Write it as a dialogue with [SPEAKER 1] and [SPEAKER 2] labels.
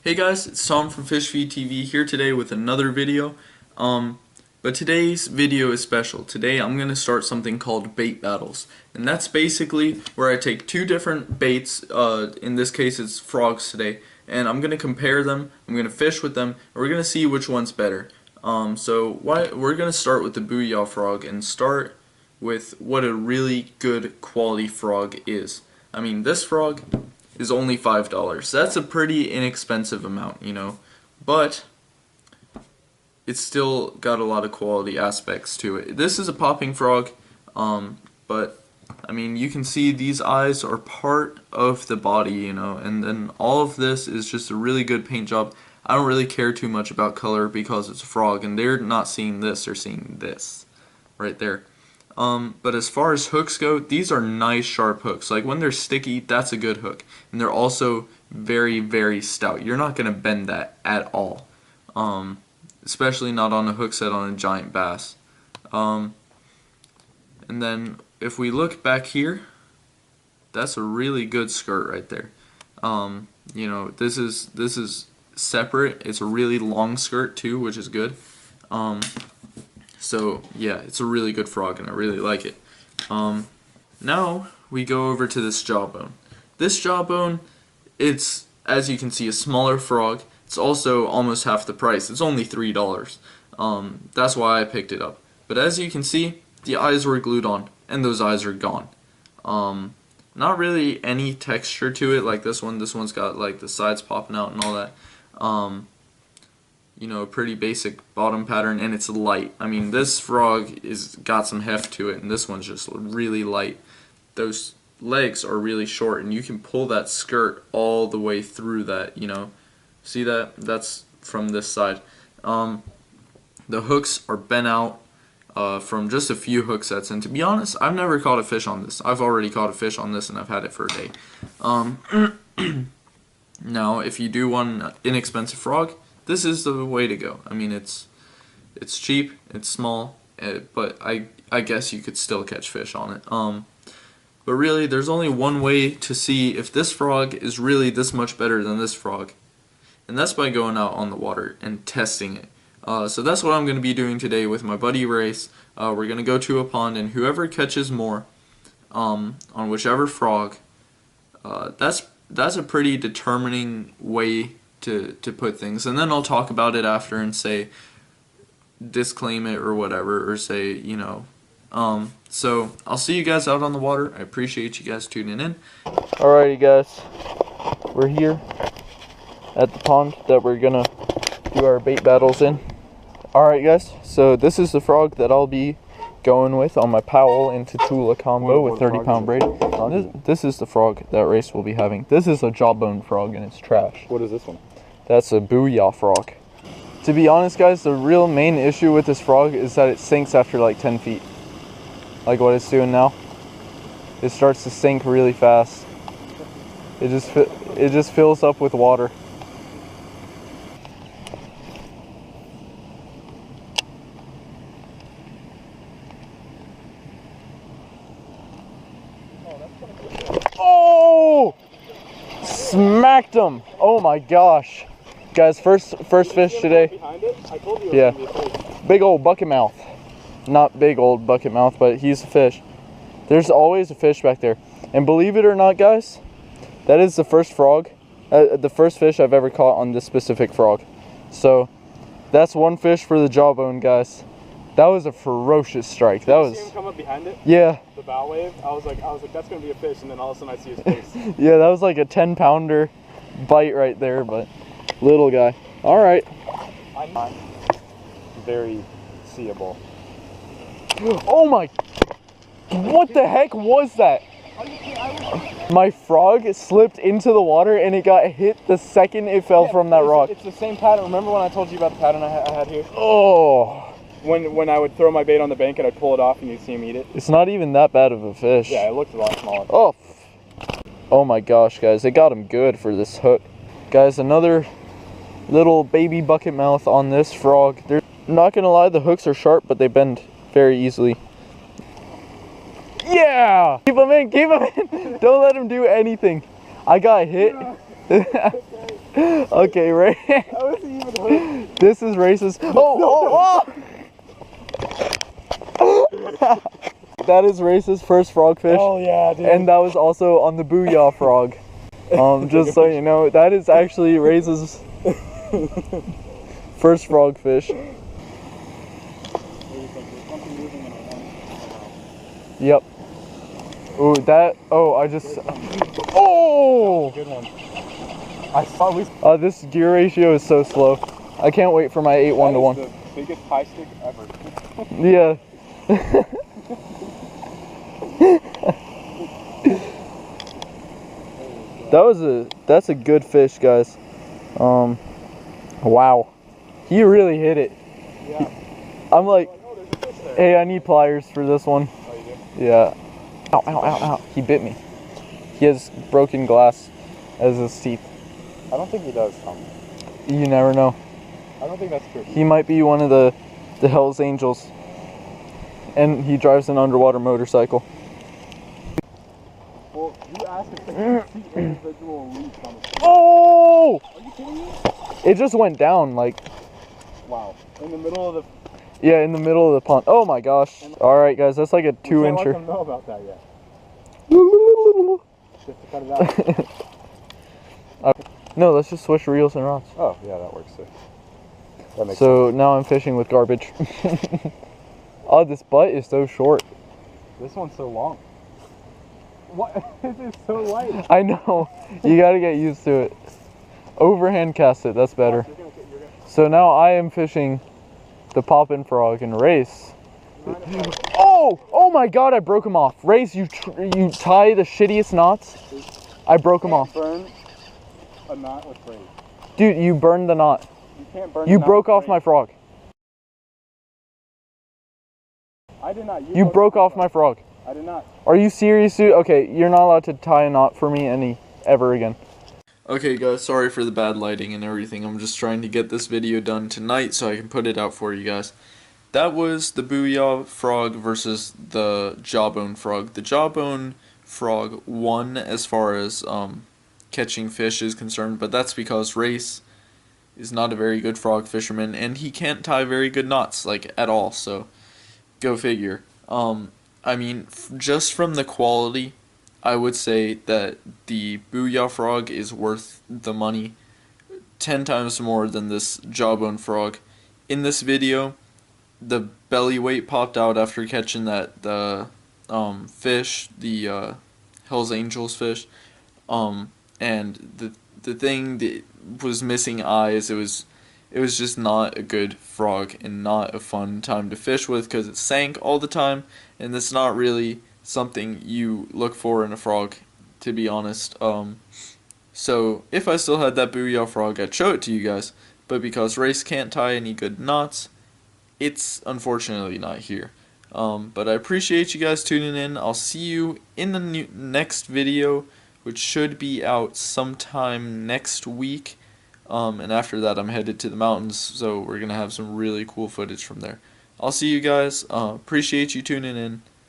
[SPEAKER 1] Hey guys, it's Tom from Fish Feed TV here today with another video. But today's video is special. Today I'm going to start something called bait battles. And that's basically where I take two different baits, in this case it's frogs today, and I'm going to compare them, I'm going to fish with them, and we're going to see which one's better. We're going to start with the Booyah frog and start with what a really good quality frog is. I mean, this frog is only $5. That's a pretty inexpensive amount, you know, but it's still got a lot of quality aspects to it. This is a popping frog, but I mean, you can see these eyes are part of the body, you know, and then all of this is just a really good paint job. I don't really care too much about color because it's a frog, and they're not seeing this, they're seeing this right there. But as far as hooks go, these are nice sharp hooks. Like when they're sticky, that's a good hook. And they're also very, very stout. You're not going to bend that at all. Especially not on a hook set on a giant bass. And then if we look back here, that's a really good skirt right there. You know, this is separate. It's a really long skirt too, which is good. So yeah, it's a really good frog and I really like it. Now we go over to this Jawbone. This Jawbone, it's, as you can see, a smaller frog. It's also almost half the price. It's only $3. That's why I picked it up. But as you can see, the eyes were glued on and those eyes are gone. Not really any texture to it like this one. This one's got like the sides popping out and all that. You know, a pretty basic bottom pattern, and it's light. I mean, this frog is got some heft to it, and this one's just really light. Those legs are really short, and you can pull that skirt all the way through that, you know. See that? That's from this side. The hooks are bent out from just a few hook sets, and to be honest, I've never caught a fish on this. I've already caught a fish on this, and I've had it for a day. Now, if you do want an inexpensive frog, this is the way to go. I mean, it's cheap, it's small, but I guess you could still catch fish on it. But really, there's only one way to see if this frog is really this much better than this frog, and that's by going out on the water and testing it. So that's what I'm going to be doing today with my buddy Race. We're going to go to a pond, and whoever catches more on whichever frog, that's a pretty determining way to put things, and then I'll talk about it after and say disclaim it or whatever, or say, you know, so I'll see you guys out on the water. I appreciate you guys tuning in. Alrighty guys, we're here at the pond that we're gonna do our bait battles in. Alright guys, so this is the frog that I'll be going with on my Powell into Tula combo with 30-pound braid. This is the frog that Race will be having. This is a Jawbone frog and it's trash.
[SPEAKER 2] What is this one?
[SPEAKER 1] That's a Booyah frog. To be honest guys, the real main issue with this frog is that it sinks after like 10 feet. Like what it's doing now. It starts to sink really fast. It just fills up with water. Oh! Smacked him! Oh my gosh. Guys, first fish today. Yeah. Big old bucket mouth. Not big old bucket mouth, but he's a fish. There's always a fish back there. And believe it or not, guys, that is the first frog, the first fish I've ever caught on this specific frog. So, that's one fish for the Jawbone, guys. That was a ferocious strike. That was.
[SPEAKER 2] See him come up behind it?
[SPEAKER 1] Yeah.
[SPEAKER 2] The bow wave. I was like, that's gonna be a fish, and then all of a sudden I see his face.
[SPEAKER 1] Yeah, that was like a 10-pounder bite right there, but little guy. All right.
[SPEAKER 2] I'm not very seeable.
[SPEAKER 1] Oh my! What the heck was that? My frog slipped into the water and it got hit the second it fell from that rock.
[SPEAKER 2] It's the same pattern. Remember when I told you about the pattern I had here?
[SPEAKER 1] Oh.
[SPEAKER 2] When I would throw my bait on the bank and I'd pull it off and you'd see him eat it.
[SPEAKER 1] It's not even that bad of a fish.
[SPEAKER 2] Yeah, it looks a lot smaller.
[SPEAKER 1] Oh. Oh my gosh, guys. It got him good for this hook. Guys, another little baby bucket mouth on this frog. They're not gonna lie, the hooks are sharp, but they bend very easily. Yeah! Keep him in, keep him in! Don't let him do anything. I got hit. Okay, Ray.
[SPEAKER 2] That wasn't even hooked.
[SPEAKER 1] This is racist. Oh! That is Race's first frogfish.
[SPEAKER 2] Oh yeah, dude.
[SPEAKER 1] And that was also on the Booyah frog. Just so you know, that is actually Race's first frogfish. Yep. Ooh, that. Oh, I just. Oh!
[SPEAKER 2] Good one. I saw we.
[SPEAKER 1] This gear ratio is so slow. I can't wait for my 8-1 to 1.
[SPEAKER 2] The biggest high stick ever.
[SPEAKER 1] Yeah. That's a good fish, guys. Wow. He really hit it.
[SPEAKER 2] Yeah.
[SPEAKER 1] I'm like,
[SPEAKER 2] Oh, there's a fish there.
[SPEAKER 1] hey, I need pliers for this one.
[SPEAKER 2] Oh, you do?
[SPEAKER 1] Yeah. Ow, ow, ow, ow. He bit me. He has broken glass as his teeth.
[SPEAKER 2] I don't think he does, Tom.
[SPEAKER 1] You never know.
[SPEAKER 2] I don't think that's true.
[SPEAKER 1] He might be one of the Hell's Angels. And he drives an underwater motorcycle.
[SPEAKER 2] Well, you asked if they can see individual leaves on the.
[SPEAKER 1] Oh!
[SPEAKER 2] Are you kidding me?
[SPEAKER 1] It just went down, like,
[SPEAKER 2] Wow. In the middle of the.
[SPEAKER 1] yeah, in the middle of the pond. Oh my gosh. Alright, guys, that's like a
[SPEAKER 2] We can't let
[SPEAKER 1] 2-incher.
[SPEAKER 2] them know about that yet. Just to cut it out.
[SPEAKER 1] No, let's just switch reels and rods.
[SPEAKER 2] Oh, yeah, that works too. That makes
[SPEAKER 1] So now I'm fishing with garbage. Oh, this butt is so short.
[SPEAKER 2] sense. This one's so long. What? This is so light.
[SPEAKER 1] I know. You gotta get used to it. Overhand cast it, that's better.
[SPEAKER 2] You're gonna...
[SPEAKER 1] So now I am fishing the poppin' frog and Race. Oh! Oh my god, I broke him off. Race, you tie the shittiest knots. I broke him off.
[SPEAKER 2] Burn a knot with braid.
[SPEAKER 1] Dude, you burned the knot.
[SPEAKER 2] You can't burn.
[SPEAKER 1] You
[SPEAKER 2] a knot
[SPEAKER 1] broke
[SPEAKER 2] with
[SPEAKER 1] off my
[SPEAKER 2] braid.
[SPEAKER 1] frog.
[SPEAKER 2] I did not.
[SPEAKER 1] You broke off my frog.
[SPEAKER 2] I did not.
[SPEAKER 1] Are you serious, dude? Okay, you're not allowed to tie a knot for me ever again. Okay guys, sorry for the bad lighting and everything. I'm just trying to get this video done tonight so I can put it out for you guys. That was the Booyah frog versus the Jawbone frog. The Jawbone frog won as far as catching fish is concerned, but that's because Race is not a very good frog fisherman and he can't tie very good knots, like, at all, so go figure. I mean, just from the quality, I would say that the Booyah frog is worth the money 10 times more than this Jawbone frog. In this video, the belly weight popped out after catching the fish, the Hell's Angels fish, and the thing that was missing eyes. It was just not a good frog and not a fun time to fish with because it sank all the time, and that's not really something you look for in a frog, to be honest. So if I still had that Booyah frog, I'd show it to you guys, but because Race can't tie any good knots, it's unfortunately not here. But I appreciate you guys tuning in. I'll see you in the next video, which should be out sometime next week. And after that, I'm headed to the mountains, so we're going to have some really cool footage from there. I'll see you guys. Appreciate you tuning in.